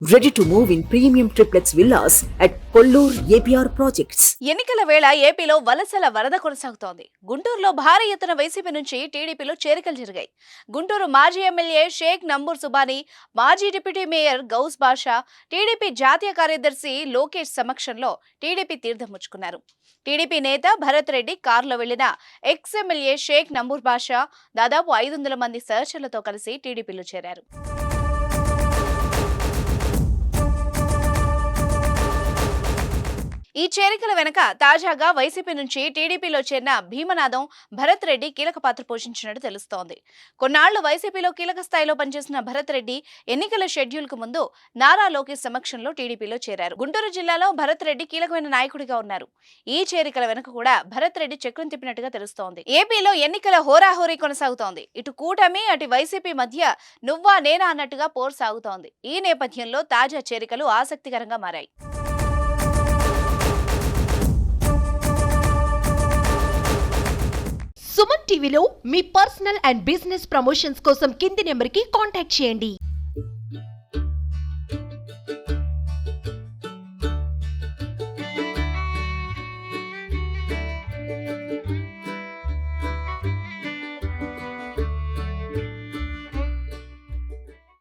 Ready to move in premium triplex villas at Kollur APR Projects. ఎన్నికల వేళ ఏపీలో వలసల వరద కొనసాగుతోంది. గుంటూరులో భారీ ఎత్తున వైసీపీ నుంచి టీడీపీలో చేరికలు జరిగాయి. గుంటూరు మాజీ ఎమ్మెల్యే షేక్ నంబూర్ సుబానీ, మాజీ డిప్యూటీ మేయర్ గౌస్ బాషా, టీడీపీ జాతీయ కార్యదర్శి లోకేష్ సమక్షంలో టీడీపీ తీర్థం పుచ్చుకున్నారు. టీడీపీ నేత భరత్ రెడ్డి కారులో వెళ్లిన ఎక్స్ ఎమ్మెల్యే షేక్ నంబూర్ బాషా దాదాపు 500 మంది సహచరులతో కలిసి టీడీపీలో చేరారు. ఈ చేరికల వెనక తాజాగా వైసీపీ నుంచి టీడీపీలో చేరిన భీమనాథం భరత్ రెడ్డి కీలక పాత్ర పోషించినట్టు తెలుస్తోంది. కొన్నాళ్లు వైసీపీలో కీలక స్థాయిలో పనిచేసిన భరత్ రెడ్డి ఎన్నికల షెడ్యూల్ కు ముందు నారా లోకేష్ సమక్షంలో టీడీపీలో చేరారు. గుంటూరు జిల్లాలో భరత్ రెడ్డి కీలకమైన నాయకుడిగా ఉన్నారు. ఈ చేరికల వెనుక కూడా భరత్ రెడ్డి చక్రం తిప్పినట్టుగా తెలుస్తోంది. ఏపీలో ఎన్నికల హోరాహోరీ కొనసాగుతోంది. ఇటు కూటమి అటు వైసీపీ మధ్య నువ్వా నేనా అన్నట్టుగా పోరు సాగుతోంది. ఈ నేపథ్యంలో తాజా చేరికలు ఆసక్తికరంగా మారాయి. సుమన్ టీవీలో మీ పర్సనల్ అండ్ బిజినెస్ ప్రమోషన్స్ కోసం కింది నెంబర్కి కాంటాక్ట్ చేయండి.